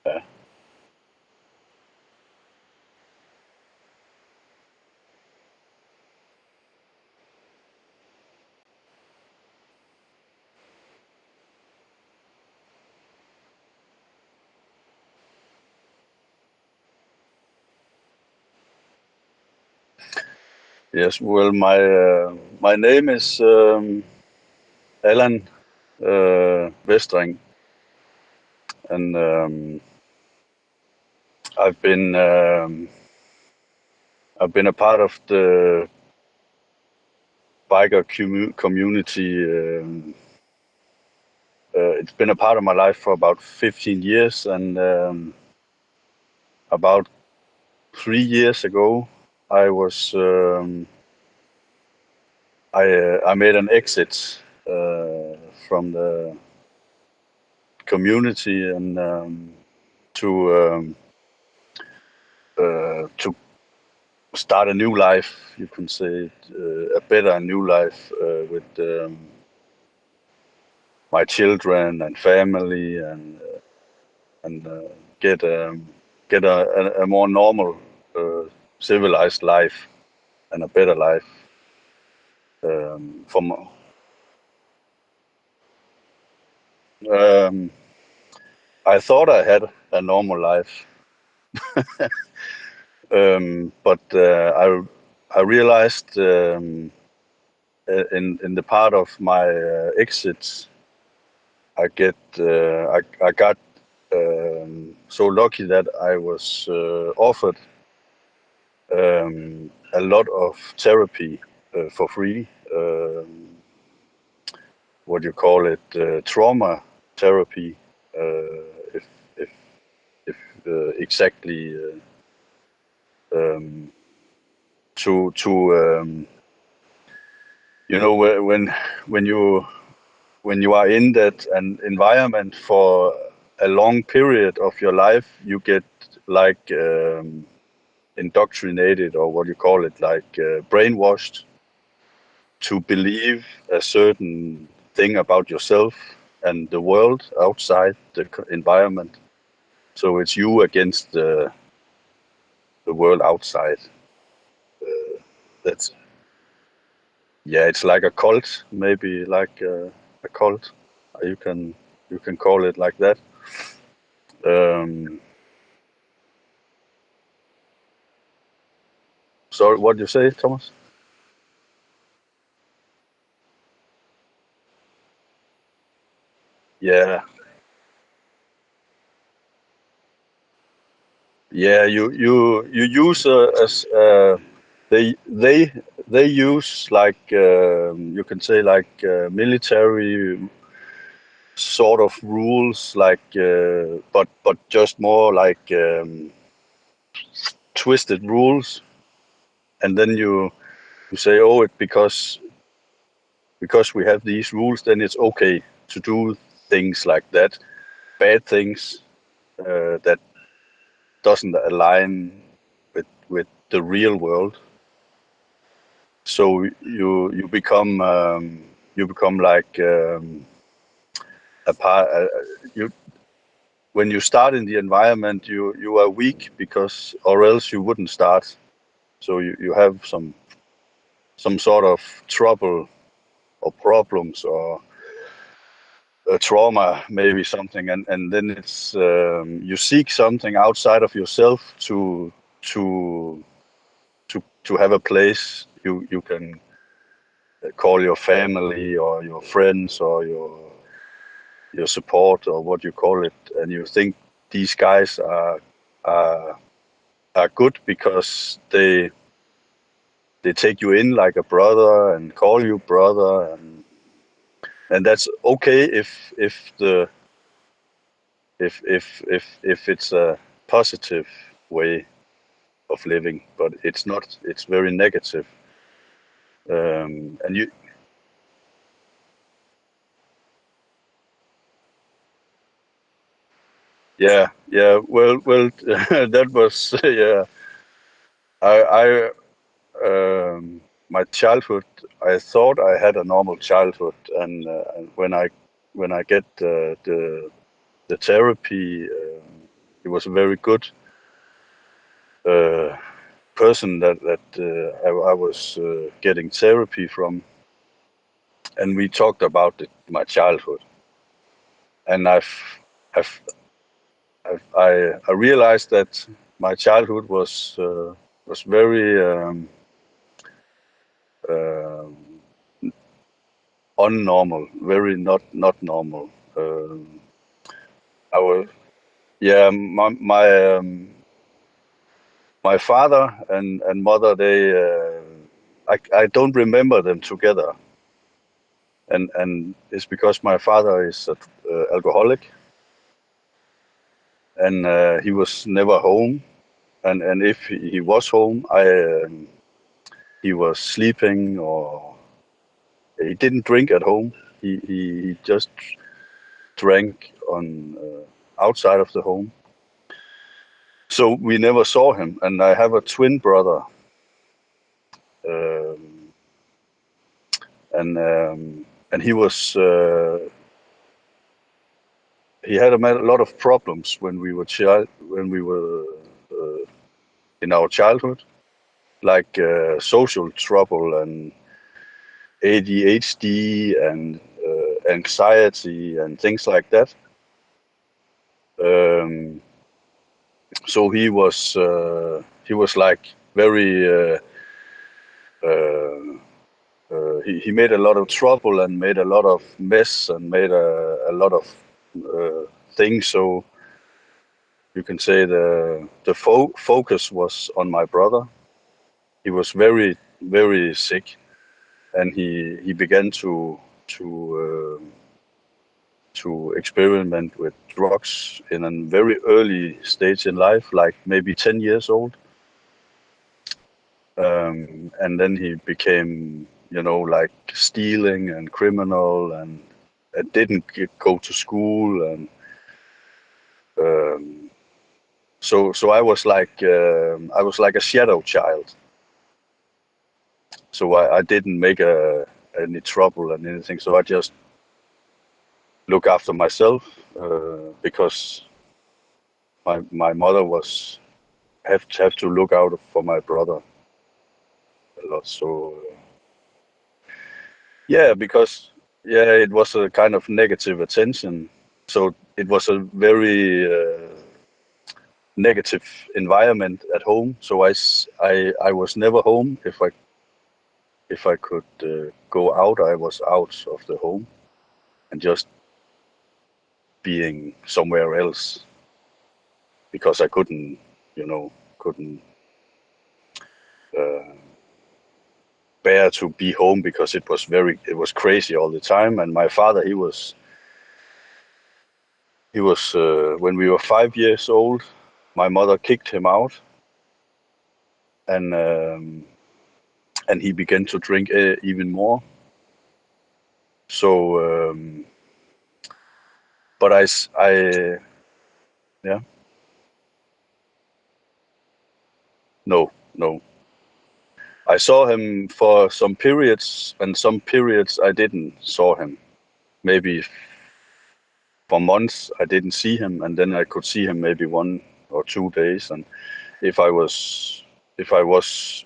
Yeah. Yes. Well, my name is Allan Vestring, and I've been um, I've been a part of the biker community. It's been a part of my life for about 15 years, and about 3 years ago, I was I made an exit from the community and to start a new life. You can say a better new life with my children and family and get get a more normal, civilized life and a better life. From I thought I had a normal life, but I realized in the part of my exits, I got so lucky that I was offered a lot of therapy for free. What you call it, trauma therapy, if if if exactly to when you are in that an environment for a long period of your life, you get like indoctrinated, or what you call it, like brainwashed to believe a certain thing about yourself and the world outside the environment. So it's you against the world outside. That's Yeah, it's like a cult, maybe like a cult. You can you can call it like that. Um, sorry, what do you say, Thomas? Yeah, yeah. You use as they they use like you can say like military sort of rules, like but just more like twisted rules, and then you say, oh, it because we have these rules, then it's okay to do things like that, bad things that doesn't align with the real world. So you become like a part. You When you start in the environment, you are weak because, or else you wouldn't start. So you have some sort of trouble or problems or a trauma, maybe something, and then it's you seek something outside of yourself to to have a place you can call your family or your friends or your support, or what you call it, and you think these guys are are good because they take you in like a brother and call you brother, and that's okay if it's a positive way of living, but it's not. It's very negative. And you, yeah, yeah. Well, that was yeah. I my childhood. I thought I had a normal childhood, and when I get the therapy. was a very good person that I was getting therapy from, and we talked about my childhood, and I've, I realized that my childhood was very uh, unnormal, very not normal. I was yeah my father and mother, they I don't remember them together, and it's because my father is an alcoholic, and he was never home, and if he was home, he was sleeping, or he didn't drink at home. He just drank on outside of the home. So we never saw him, and I have a twin brother, um, and he was he had a lot of problems when we were uh, in our childhood, like social trouble and ADHD and anxiety and things like that. Um, so he was like very uh, he made a lot of trouble and made a lot of mess and made a lot of things. So you can say the focus was on my brother. He was very sick, and he began to to experiment with drugs in a very early stage in life, like maybe 10 years old. And then he became, like stealing and criminal, and didn't go to school. And um, so I was like a shadow child. So I didn't make any trouble and anything. So I just look after myself because my mother was have to look out for my brother a lot. So yeah, because it was a kind of negative attention. So it was a very negative environment at home. So I was never home. If I could go out, I was out of the home and just being somewhere else, because I couldn't, couldn't uh, bear to be home, because it was crazy all the time. And my father, he was when we were 5 years old, my mother kicked him out, and and he began to drink even more. So, but yeah, no, no. I saw him for some periods, and some periods I didn't saw him. Maybe for months I didn't see him, and then I could see him maybe 1 or 2 days. And if I was, if I was,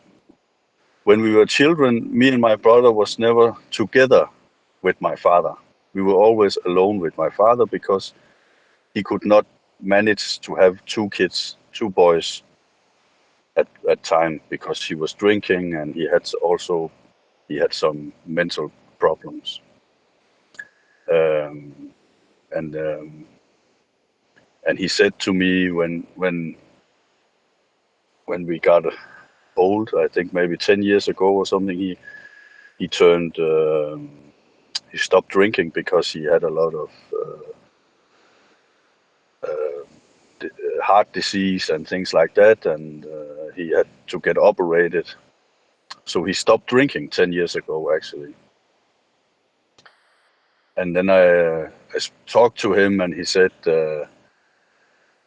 when we were children, me and my brother was never together with my father. We were always alone with my father, because he could not manage to have two kids, two boys at that time, because he was drinking, and he had some mental problems. Um, and and he said to me, when we got old, I think maybe 10 years ago or something, he turned he stopped drinking, because he had a lot of heart disease and things like that, and he had to get operated. So he stopped drinking 10 years ago, actually. And then I talked to him, and he said,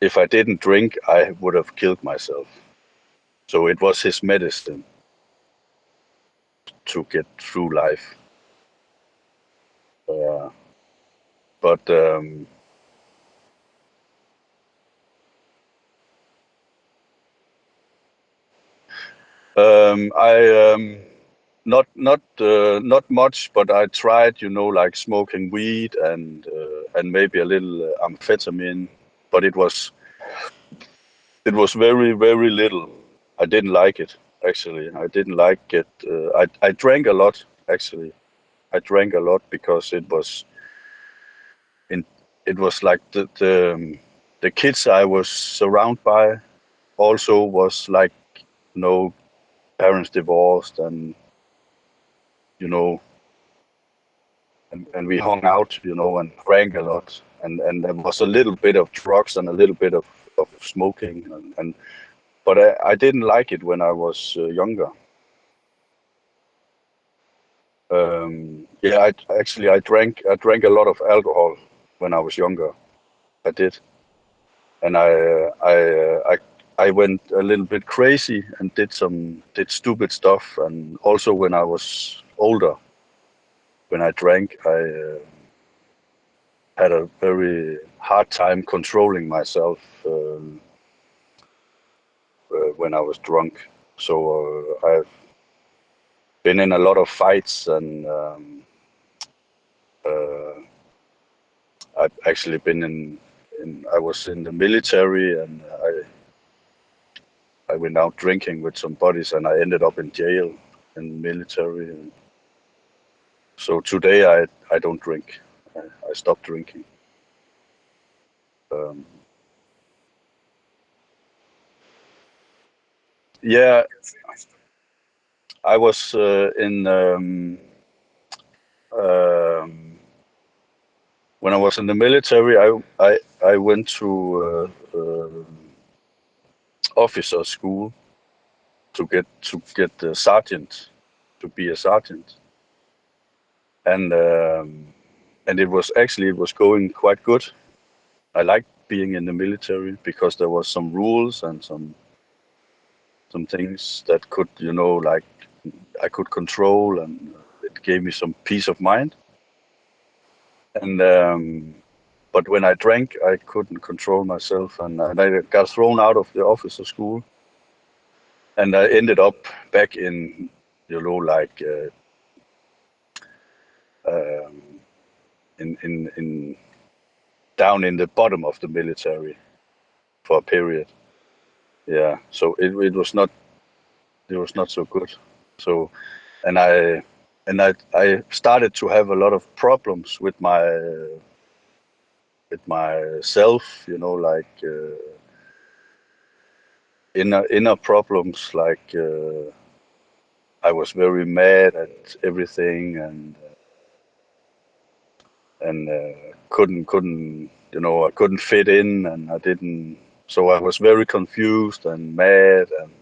if I didn't drink, I would have killed myself. So it was his medicine to get through life. But I not much, but I tried, like smoking weed and maybe a little amphetamine, but it was very very little. I didn't like it actually. I didn't like it. I drank a lot actually. I drank a lot because in it was like the kids I was surrounded by also was like, parents divorced, and you know and we hung out, and drank a lot, and there was a little bit of drugs and a little bit of smoking, but I didn't like it when I was younger. Yeah, I drank a lot of alcohol when I was younger. I did, and I went a little bit crazy and did stupid stuff, and also when I was older, when I drank, I had a very hard time controlling myself when I was drunk. So I've been in a lot of fights, and uh, I've actually been I was in the military, and I went out drinking with some buddies, and I ended up in jail in military. And so today I don't drink. I stopped drinking. Um, yeah, I was in um, when I was in the military. I went to officer school to get the sergeant, to be a sergeant, and it was going quite good. I liked being in the military because there was some rules and some things that could, like I could control, and it gave me some peace of mind. And but when I drank, I couldn't control myself, and I got thrown out of the officer school, and I ended up back in, like um, in down in the bottom of the military for a period. Yeah, so it was not so good. So and I started to have a lot of problems with myself, like inner problems, like I was very mad at everything, and I couldn't fit in, and I didn't. So I was very confused and mad, and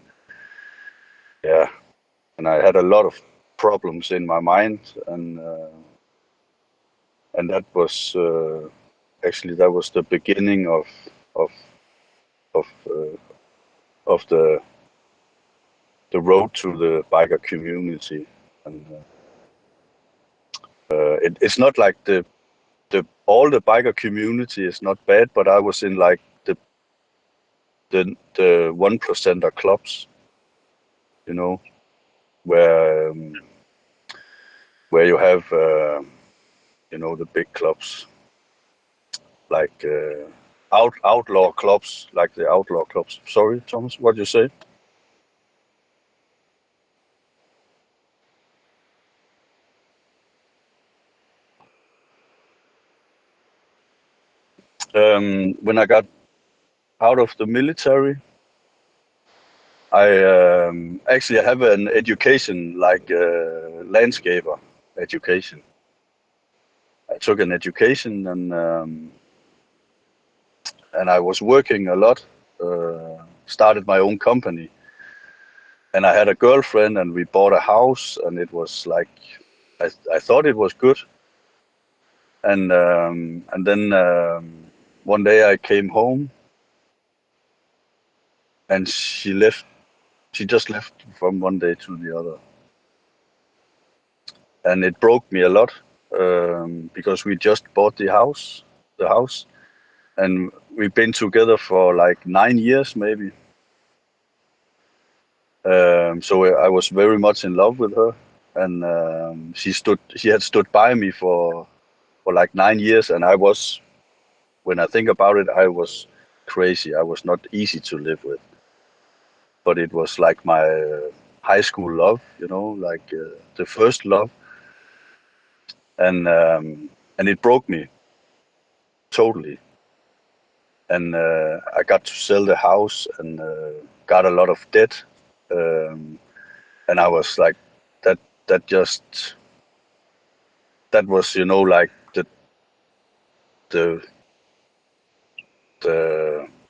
yeah, and I had a lot of problems in my mind, and that was actually that was the beginning of of uh, of the road to the biker community. And it's not like the all the biker community is not bad, but I was in like the 1% clubs, you know, where you have the big clubs, like outlaw clubs, like the outlaw clubs. Sorry, Thomas, what you say? When I got out of the military, I actually have an education, like landscaper education. I took an education, and I was working a lot. Started my own company, and I had a girlfriend, and we bought a house, and it was like I thought it was good, and then one day I came home, and she left. She just left from one day to the other, and it broke me a lot, because we just bought the house, and we've been together for like 9 years maybe. So I was very much in love with her, and she had stood by me for like 9 years, and I was, when I think about it, I was crazy. I was not easy to live with, but it was like my high school love, like the first love, and it broke me totally. And I got to sell the house and got a lot of debt, um, and I was like, that that just that was, like the the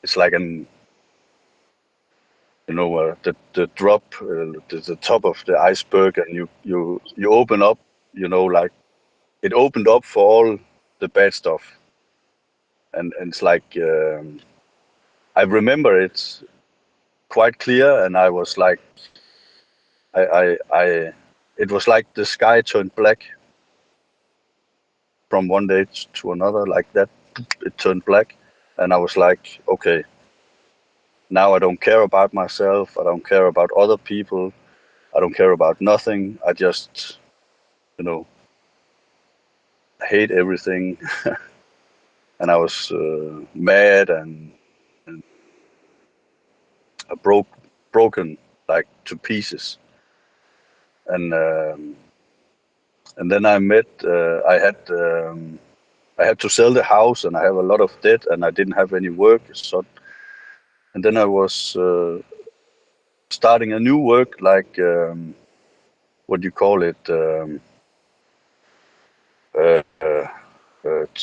it's like an the drop, the top of the iceberg, and you open up, like it opened up for all the bad stuff, and it's like, I remember it quite clear, and I was like, I it was like the sky turned black from one day to another, like that. It turned black, and I was like, okay, now I don't care about myself. I don't care about other people. I don't care about nothing. I just, you know, hate everything. And I was mad and broken like to pieces. And and then I met. I had to sell the house, and I have a lot of debt, and I didn't have any work. So, and then I was starting a new work, like, what do you call it? Uh, uh,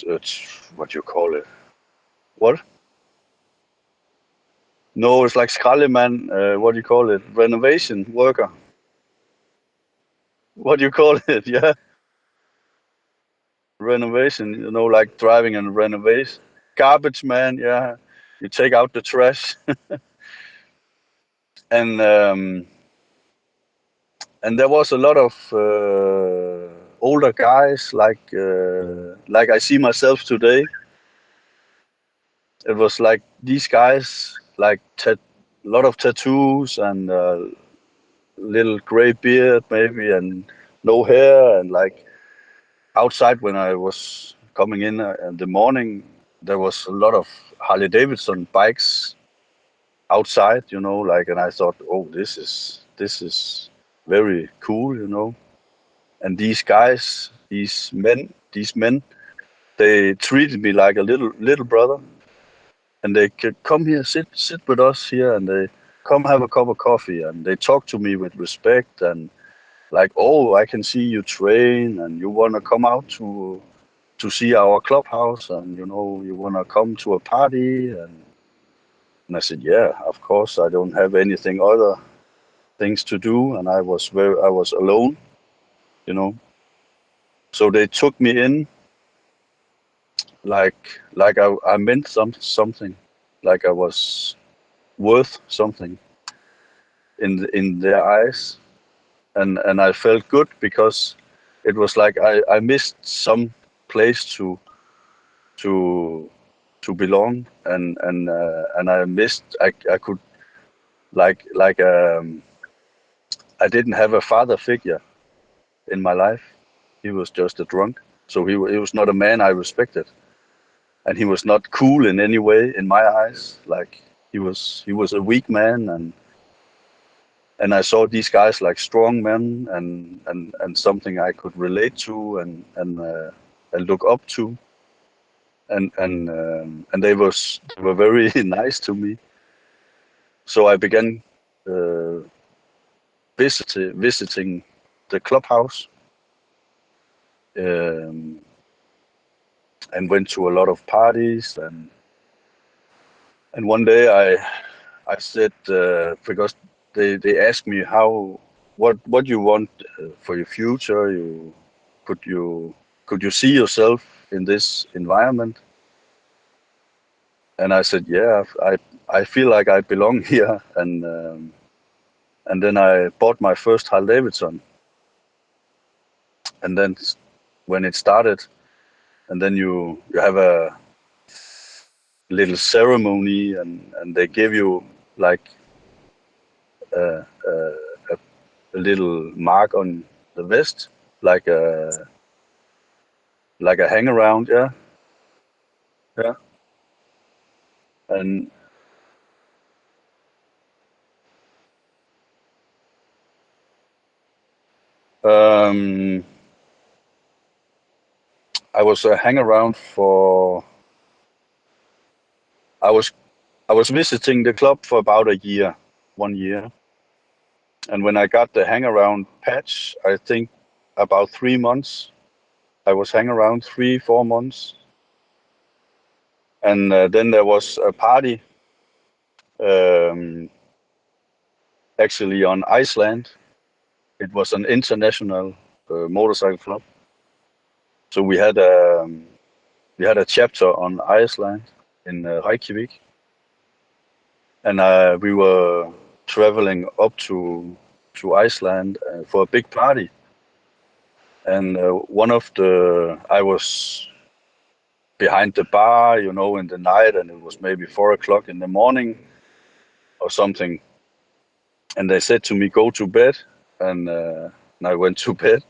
it's what do you call it? What? No, it's like skraldeman. What do you call it? Renovation worker. What do you call it? Yeah, renovation. Like driving and renovation. Garbage man. Yeah, you take out the trash, and there was a lot of older guys, like I see myself today. It was like these guys, like a lot of tattoos and little gray beard maybe, and no hair, and like outside when I was coming in the morning, there was a lot of Harley Davidson bikes outside, like, and I thought, oh, this is very cool. And these guys, these men, they treated me like a little brother, and they could come here, sit with us here, and they come have a cup of coffee, and they talk to me with respect, and like, oh, I can see you train, and you want to come out to see our clubhouse, and you want to come to a party, and I said, yeah, of course. I don't have anything other things to do, and I was alone, you know. So they took me in, like I meant something, like I was worth something in their eyes, and I felt good because it was like I missed some place to belong, and I missed. I could, like, I didn't have a father figure in my life. He was just a drunk, so he was not a man I respected, and he was not cool in any way in my eyes. Like, he was a weak man, and I saw these guys like strong men, and something I could relate to, and look up to, and they were very nice to me. So I began uh, visiting the clubhouse, um, and went to a lot of parties, and one day I said, because they asked me what you want for your future. Could you could you see yourself in this environment? And I said, yeah, I feel like I belong here, and then I bought my first Harley Davidson, and then when it started, and then you have a little ceremony, and they give you like a little mark on the vest, like a hang around, yeah, yeah. And um, I was a hang around for. I was I was visiting the club for about a year, 1 year, and when I got the hang around patch, I think about 3 months. I was hang around 3, 4 months, and then there was a party, um, actually on Iceland. It was an international motorcycle club, so we had a chapter on Iceland in Reykjavik, and we were traveling up to Iceland for a big party. And I was behind the bar, in the night, and it was maybe 4 o'clock in the morning or something. And they said to me, "Go to bed," and I went to bed.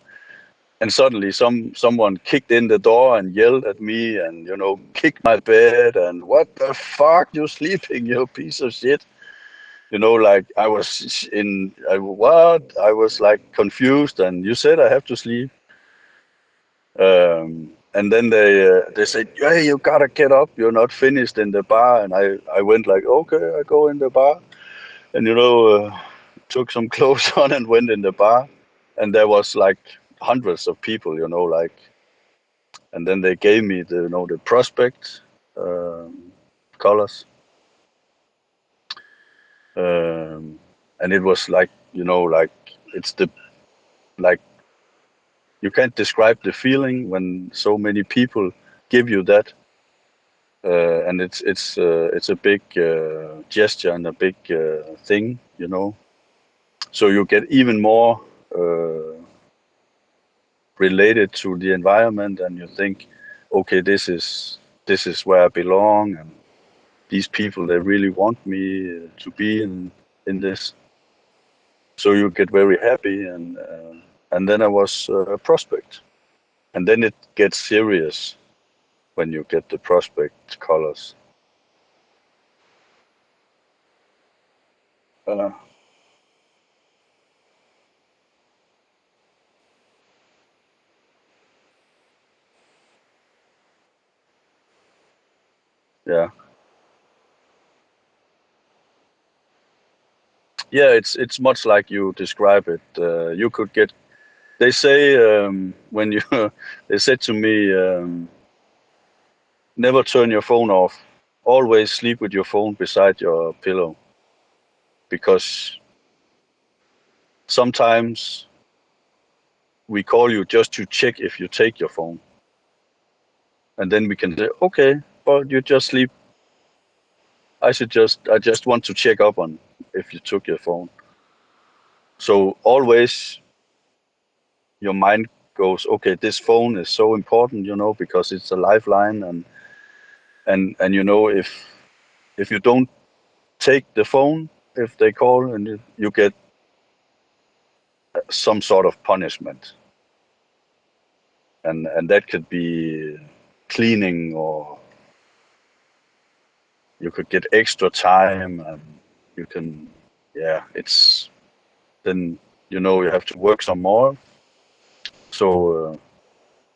And suddenly, someone kicked in the door and yelled at me, and kicked my bed. And what the fuck, you sleeping, you piece of shit? Like I was what? I was like confused, and you said I have to sleep. And then they said, "Yeah, you gotta get up. You're not finished in the bar." And I went like, "Okay, I go in the bar," and took some clothes on and went in the bar, and there was like hundreds of people, like, and then they gave me the prospect colors, and it was like like it's the like you can't describe the feeling when so many people give you that. And it's a big gesture and a big thing, so you get even more uh, related to the environment, and you think, okay, this is where I belong, and these people, they really want me to be in this. So you get very happy, and then I was a prospect, and then it gets serious when you get the prospect colors. Uh, yeah, yeah, it's much like you describe it. You could get. They say when you. They said to me, never turn your phone off. Always sleep with your phone beside your pillow, because sometimes we call you just to check if you take your phone, and then we can say, okay, but you just sleep. I just want to check up on if you took your phone. So always your mind goes, okay, this phone is so important, because it's a lifeline, and if you don't take the phone, if they call, and you get some sort of punishment, and that could be cleaning, or you could get extra time, and you can, yeah, it's then you have to work some more. So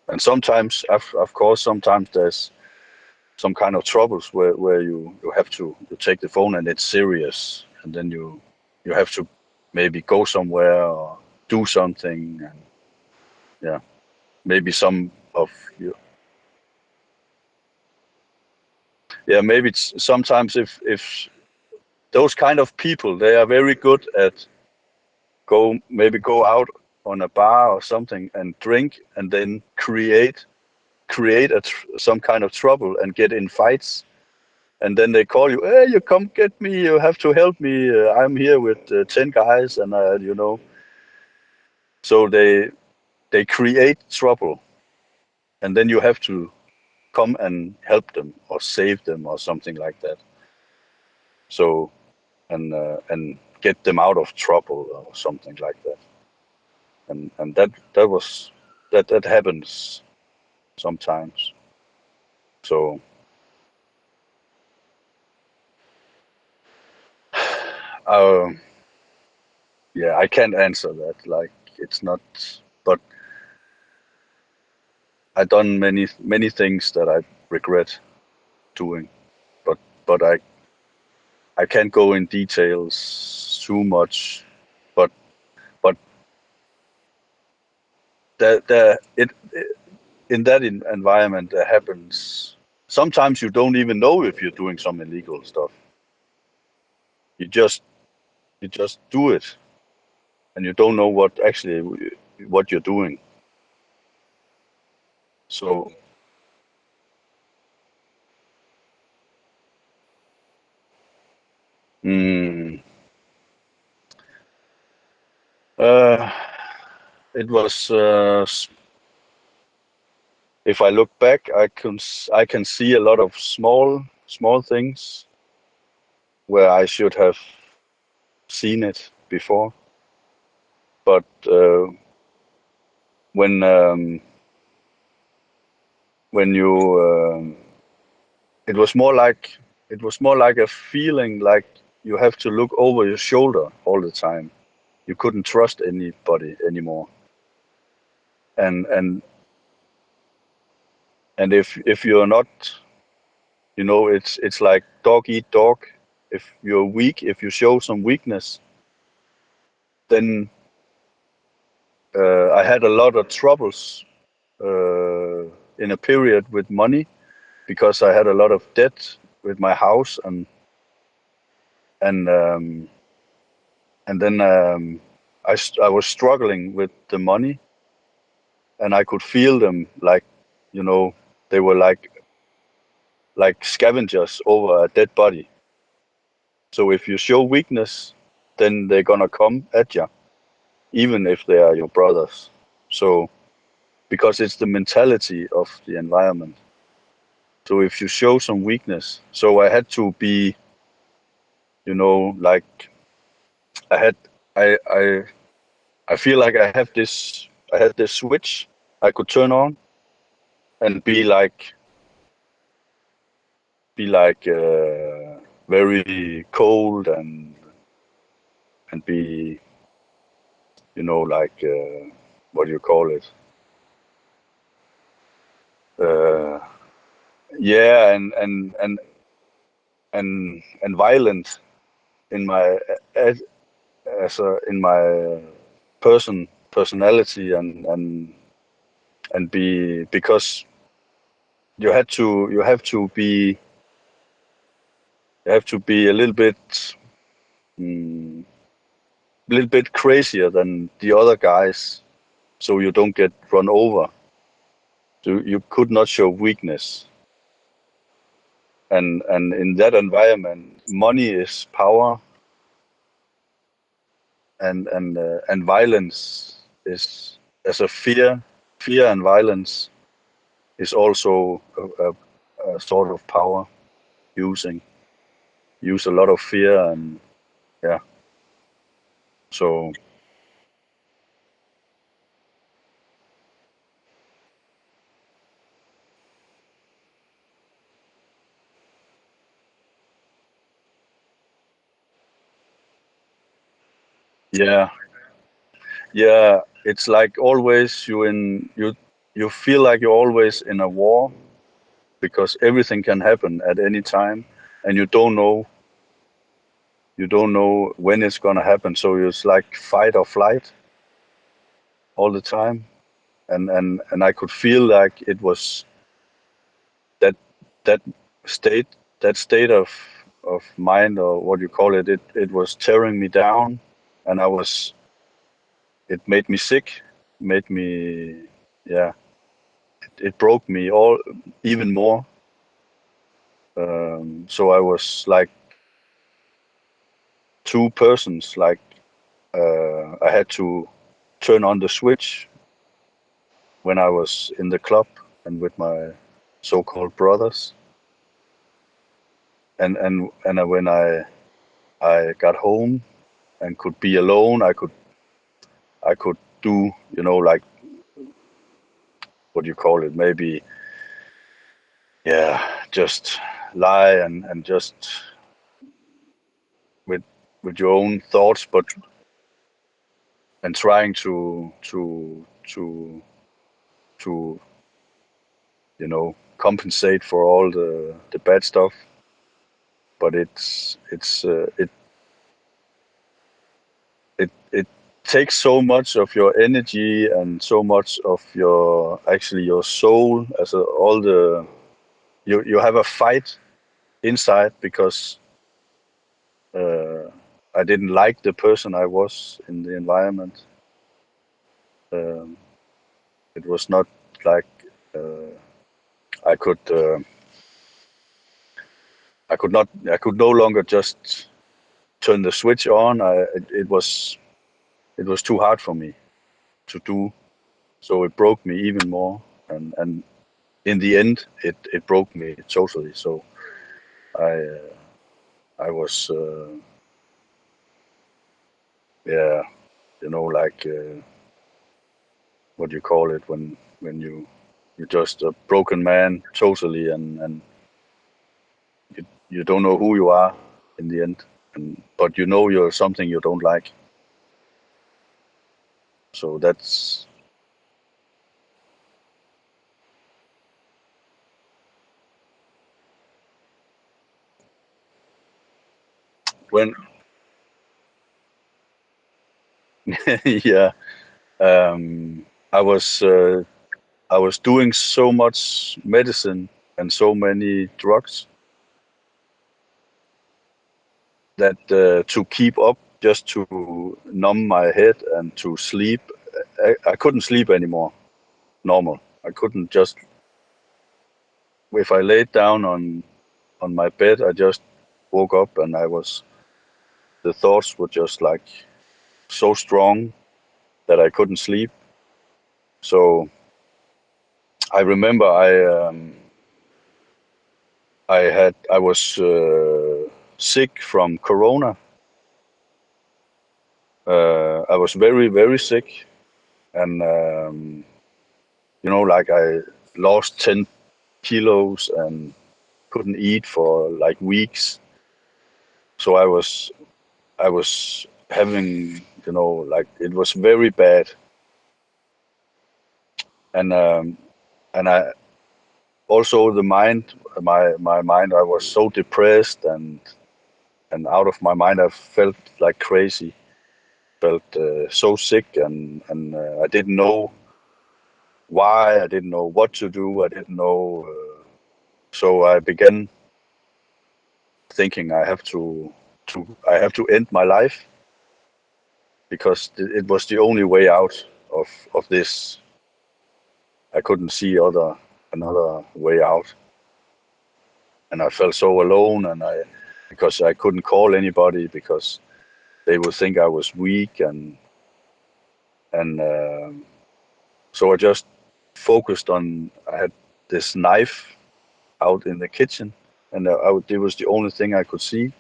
and sometimes, of course, sometimes there's some kind of troubles where you have to you take the phone and it's serious, and then you have to maybe go somewhere or do something, and yeah, maybe some of you, yeah, maybe it's sometimes, if those kind of people, they are very good at go out on a bar or something and drink, and then create some kind of trouble and get in fights, and then they call you, hey, you come get me, you have to help me, I'm here with 10 guys, and so they create trouble, and then you have to come and help them or save them or something like that. So and get them out of trouble or something like that. And that happens sometimes. So uh, yeah, I can't answer that. Like, it's not, but I've done many things that I regret doing, but but I can't go in details too much. But but it in that environment that happens. Sometimes you don't even know if you're doing some illegal stuff. You just you just do it, and you don't know what you're doing. So mm, uh, it was. If I look back, I can see a lot of small things where I should have seen it before. But when um, when you it was more like a feeling like you have to look over your shoulder all the time. You couldn't trust anybody anymore. And and if you're not, it's like dog eat dog. If you're weak, if you show some weakness, then I had a lot of troubles uh, in a period with money because I had a lot of debt with my house and um, and then I was struggling with the money, and I could feel them like, they were like scavengers over a dead body. So if you show weakness, then they're gonna come at you, even if they are your brothers. So because it's the mentality of the environment. So if you show some weakness, so I had to be, like I had, I I feel like I had this switch I could turn on and be like very cold and be, like what do you call it? Uh, yeah, and violent in my as, in my personality and be because you have to be mm, a little bit crazier than the other guys, so you don't get run over. So you could not show weakness, and in that environment, money is power, and violence is as a fear and violence is also a sort of power. Using use a lot of fear and yeah. So yeah, yeah. It's like always you feel like you're always in a war because everything can happen at any time, and you don't know when it's gonna happen. So it's like fight or flight all the time, and I could feel like it was that that state that state of mind, or what you call it. It was tearing me down, and it made me sick, made me, yeah, it broke me all even more. So I was like two persons. Like I had to turn on the switch when I was in the club and with my so-called brothers, and when I got home, and could be alone. I could do, like, what do you call it? Maybe, yeah, just lie and just with your own thoughts, but and trying to compensate for all the bad stuff. But it takes so much of your energy and so much of your soul, as all the you have a fight inside, because uh, I didn't like the person I was in the environment. Um, it was not like uh, I could I could no longer just turn the switch on. It was too hard for me to do, so it broke me even more. And in the end, it broke me totally. So I I was yeah, like, what do you call it, when you're just a broken man totally, and you don't know who you are in the end, but you're something you don't like. So that's when yeah, um, I was uh, I was doing so much medicine and so many drugs that, to keep up, just to numb my head and to sleep, I couldn't sleep anymore. Normal. I couldn't just, if I laid down on my bed, I just woke up, and the thoughts were just like so strong that I couldn't sleep. So I remember I was sick from Corona. I was very, very sick, and like, I lost 10 kilos and couldn't eat for like weeks. So I was having, like, it was very bad. And I also, the mind, my mind, I was so depressed and out of my mind. I felt like crazy, felt so sick, and I didn't know why, I didn't know what to do, I didn't know. So I began thinking, I have to end my life, because it was the only way out of this. I couldn't see another way out, and I felt so alone, because I couldn't call anybody, because they would think I was weak, and so I just focused on. I had this knife out in the kitchen, and it was the only thing I could see,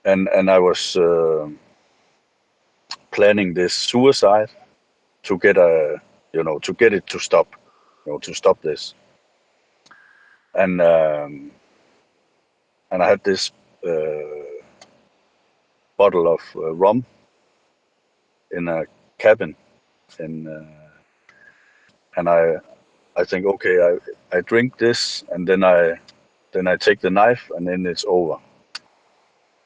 and I was planning this suicide, to get to get it to stop, to stop this. And um, and I had this bottle of rum in a cabin, and I think, okay, I drink this, and then I take the knife, and then it's over.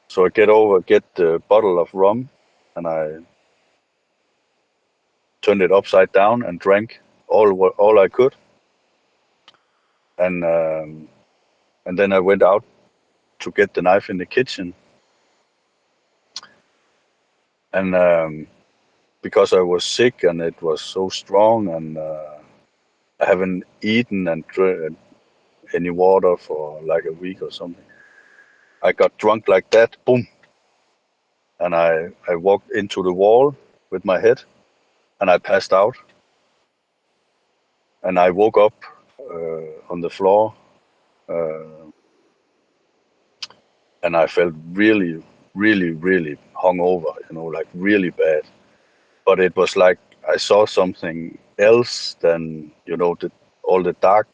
So I get the bottle of rum, and I turned it upside down and drank all I could, and then I went out to get the knife in the kitchen, and because I was sick and it was so strong, and I haven't eaten and any water for like a week or something. I got drunk like that, boom, and I walked into the wall with my head, and I passed out, and I woke up on the floor, uh, and I felt really, really, really hungover, like really bad. But it was like I saw something else than all the dark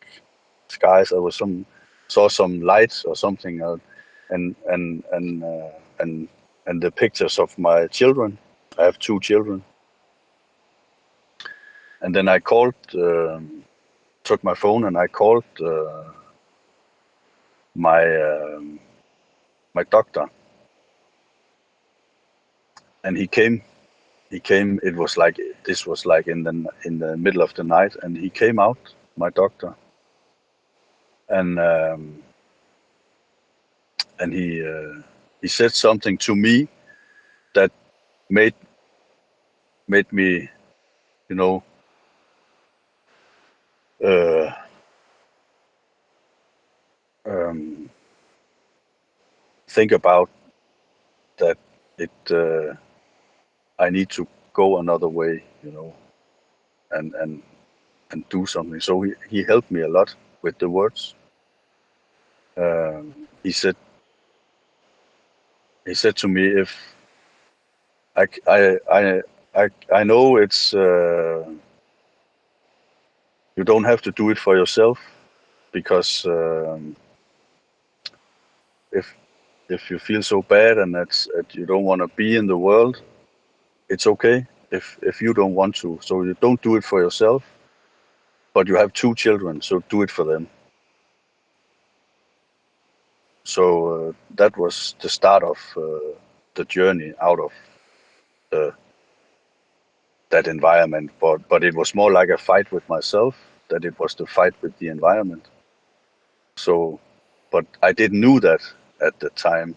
skies. I was saw some lights or something, and and and uh, and and the pictures of my children. I have two children, and then I called, took my phone and I called my my doctor, and he came. He came. It was like this was like in the middle of the night, and he came out, my doctor, and and he said something to me that made made me, you know, uh, um, think about that it. I need to go another way, and do something. So he helped me a lot with the words. He said to me, if I c- I know it's you don't have to do it for yourself, because if you feel so bad and that you don't want to be in the world, it's okay if you don't want to. So you don't do it for yourself, but you have two children, so do it for them. So that was the start of the journey out of uh, that environment. But it was more like a fight with myself than it was the fight with the environment. So, but I didn't know that at the time.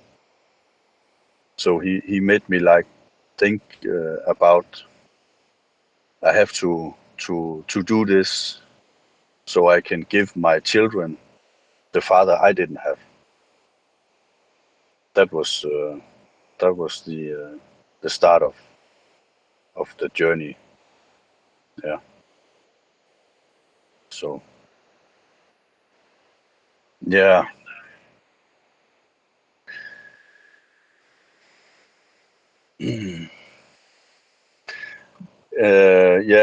So he made me like think about, I have to do this so I can give my children the father I didn't have. That was the start of the journey. Yeah. So yeah, yeah.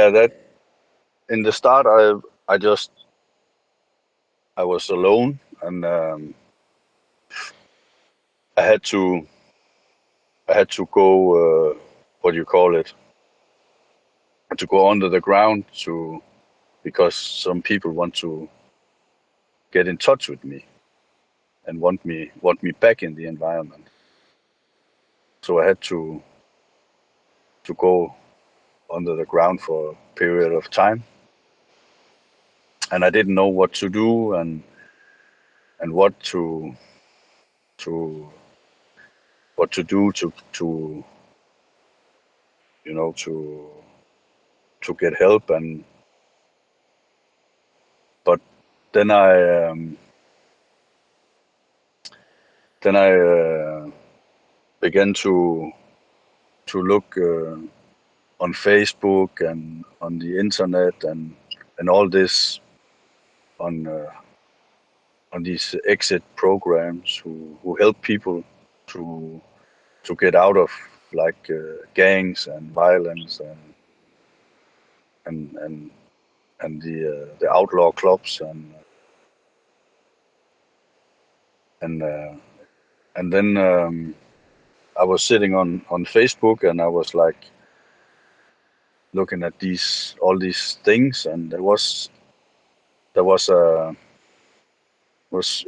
That in the start, I was alone, and I had to go. What do you call it? To go under the ground, because some people want to get in touch with me and want me back in the environment. So I had to go under the ground for a period of time, and I didn't know what to do, and to what to do to to get help. And but then I began to look on Facebook and on the internet, and all this, on these exit programs who help people to get out of, like, gangs and violence, and and the outlaw clubs, and uh, and then I was sitting on Facebook, and I was like looking at all these things, and there was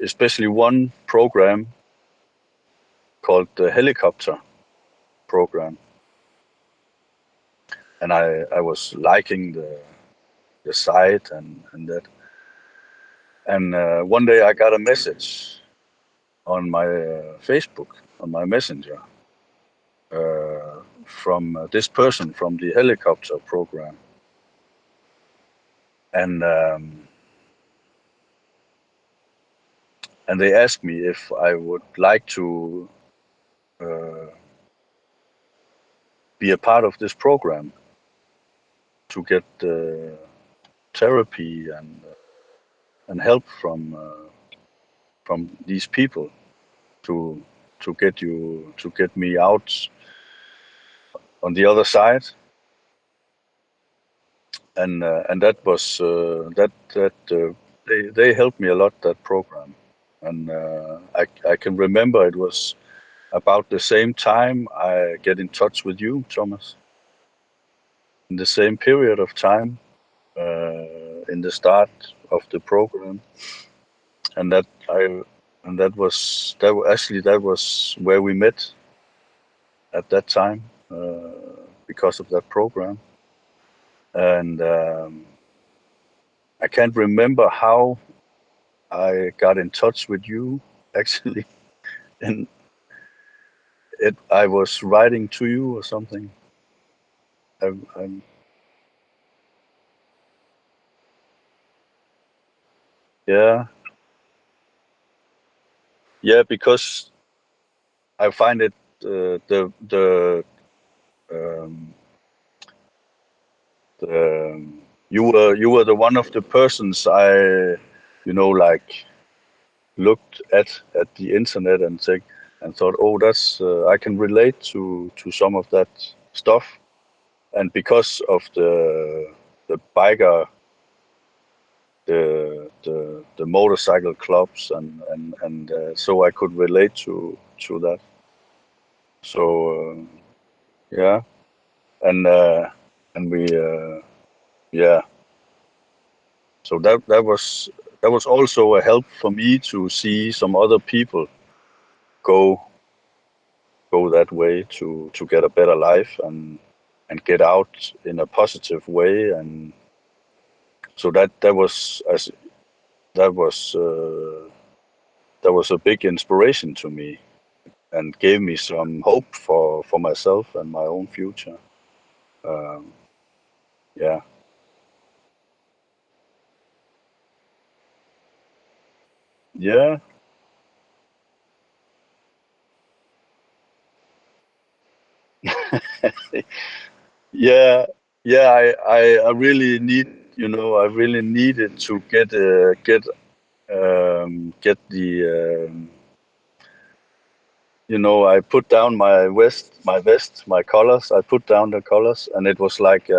especially one program called the helicopter program, and I was liking the site, and that. And one day I got a message on my Facebook, on my messenger, from this person from the helicopter program, and they asked me if I would like to uh, be a part of this program to get therapy and help from these people to to get me out on the other side, and that was they helped me a lot, that program. And I can remember it was about the same time I get in touch with you, Thomas, in the same period of time, in the start of the program. And actually that was where we met at that time, because of that program. And I can't remember how I got in touch with you, actually. And I was writing to you or something. I'm Yeah, yeah, because I find it, um, the you were the one of the persons I, like, looked at the internet and thought, oh, that's I can relate to some of that stuff. And because of the biker, the motorcycle clubs, and so I could relate to that. So yeah, and and we yeah, so that was also a help for me to see some other people go that way to get a better life, and get out in a positive way. And so that was uh, that was a big inspiration to me, and gave me some hope for myself and my own future. Um, yeah, yeah, yeah, yeah. I really need, I really needed to get the, I put down my colors. I put down the colors, and it was like,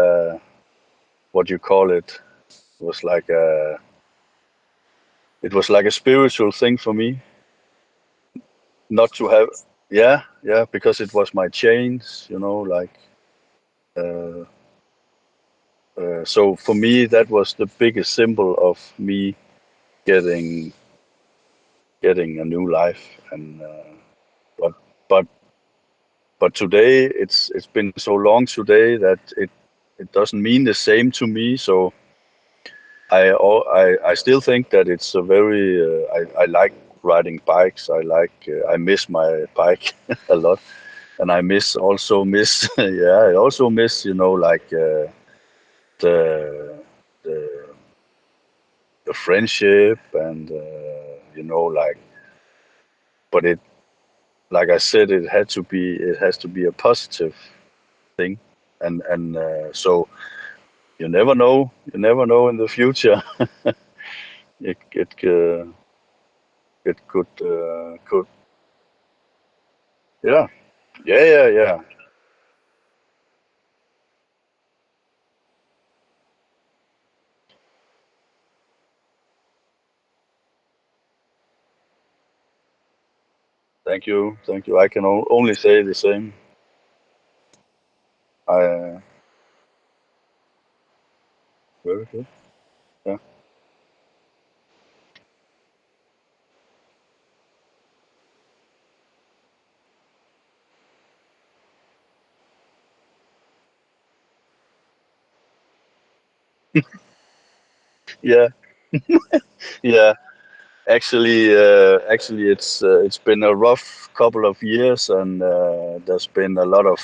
what you call it? It was like a, it was like a spiritual thing for me, not to have. Yeah, yeah, because it was my chains, like. Uh, so for me, that was the biggest symbol of me getting getting a new life. And but but but today, it's been so long today that it doesn't mean the same to me. So I still think that it's a very, I like riding bikes. I miss my bike a lot, and I also miss yeah, I also miss, like, the the the friendship, and like. But it like I said, it has to be a positive thing. And so you never know in the future. it it it could. Yeah, yeah, yeah, yeah. Thank you. I can only say the same. I Very good. Yeah. Yeah, yeah. It's been a rough couple of years, and there's been a lot of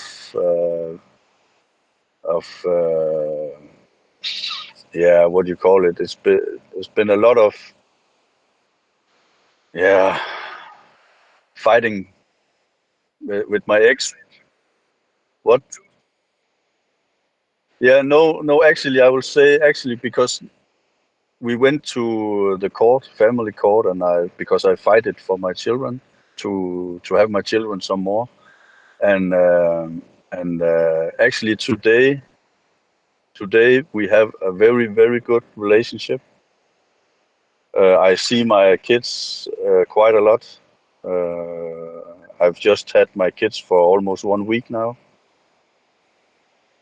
yeah, what do you call it? There's been a lot of, yeah, fighting with my ex. What? Yeah, no, no. Actually, I will say, actually, because we went to the court, family court, and I because I fight it for my children. to have my children some more. And actually today we have a very very good relationship. I see my kids quite a lot. I've just had my kids for almost 1 week now,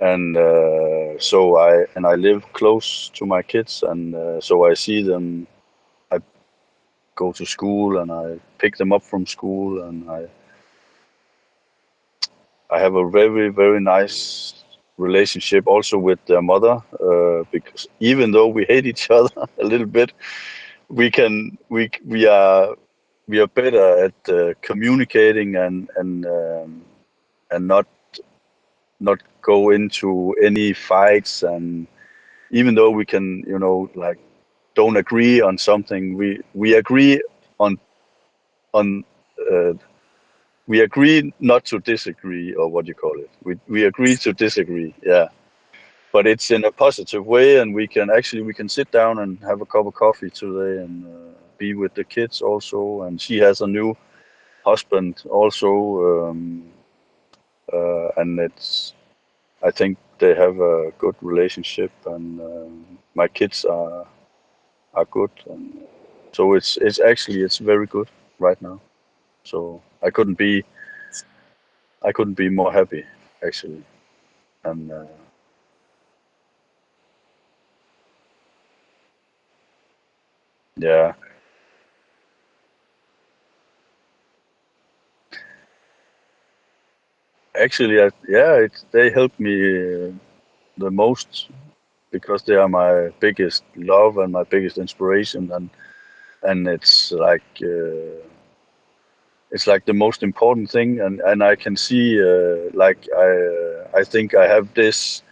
and I live close to my kids, and so I see them. I go to school and I pick them up from school, and I have a very very nice relationship also with their mother, because even though we hate each other a little bit, we are better at communicating and not go into any fights. And even though we can, like, don't agree on something, we agree on on uh, we agree not to disagree, or what you call it. We agree to disagree, yeah. But it's in a positive way, and we can sit down and have a cup of coffee today, and be with the kids also. And she has a new husband also, and I think they have a good relationship, and my kids are good, and so it's very good right now. So I couldn't be more happy, actually. And yeah, actually, they help me the most, because they are my biggest love and my biggest inspiration, and it's like the most important thing. And I can see, like, I think I have this.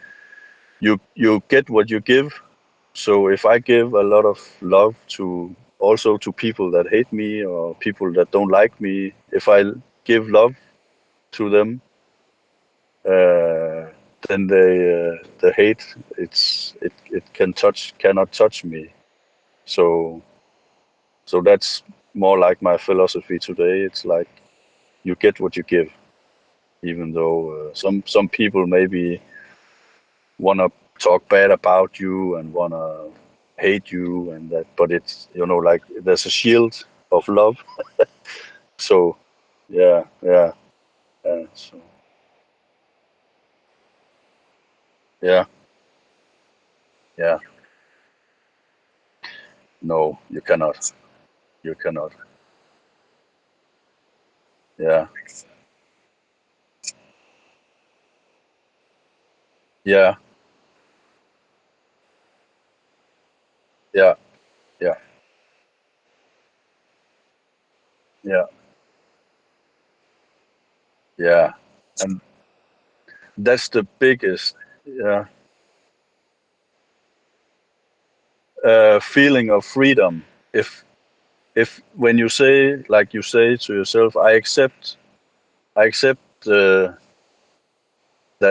You get what you give. So if I give a lot of love to people that hate me, or people that don't like me, if I give love to them, uh, then the hate, it cannot touch me. So that's more like my philosophy today. It's like, you get what you give, even though some people maybe wanna talk bad about you and wanna hate you, and that. But it's, like, there's a shield of love. So yeah, yeah, so yeah, yeah. No, you cannot. You cannot. Yeah, yeah, yeah, yeah, yeah, yeah. And that's the biggest, yeah, feeling of freedom. If when you say, like you say to yourself, I accept that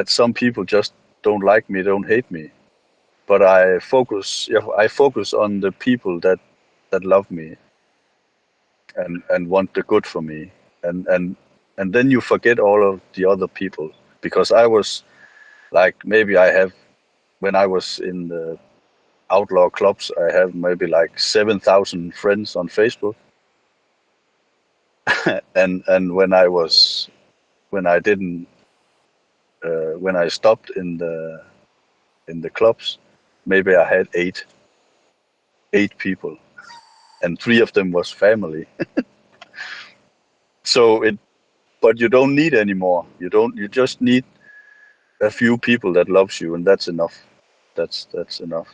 some people just don't like me, don't hate me, but I focus on the people that love me, and want the good for me, and then you forget all of the other people. Because I was, like, maybe I have, when I was in the outlaw clubs, I have maybe like 7,000 friends on Facebook. And when I didn't when I stopped in the clubs, maybe I had eight people, and three of them was family. So but you don't need any more. You just need a few people that loves you, and that's enough. That's enough.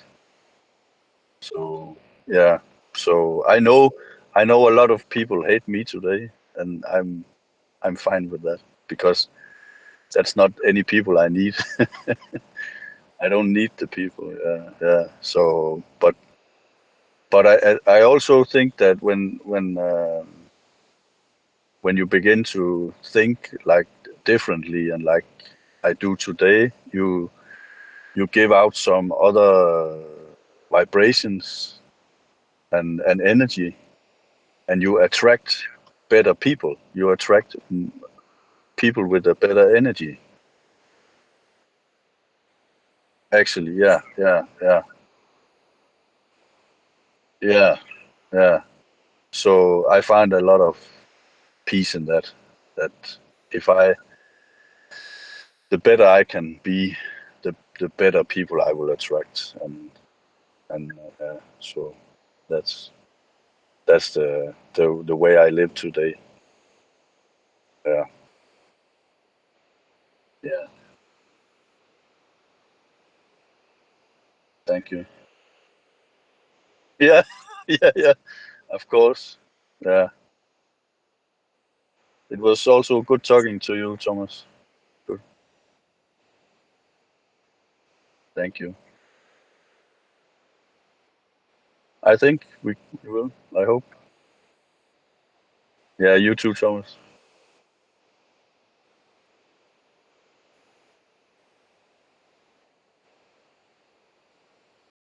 So yeah. So I know a lot of people hate me today, and I'm fine with that, because that's not any people I need. I don't need the people. Yeah, yeah. So, but I also think that when you begin to think, like, differently, and like I do today, you give out some other vibrations and energy, and you attract. better people. You attract people with a better energy. Actually, yeah, yeah, yeah, yeah, yeah. So I find a lot of peace in that. That if I, the better I can be, the better people I will attract, and so that's that's the way I live today. Yeah, yeah. Thank you. Yeah, yeah, yeah. Of course. Yeah. It was also good talking to you, Thomas. Good. Thank you. I think we will. I hope. Yeah, you too, Thomas.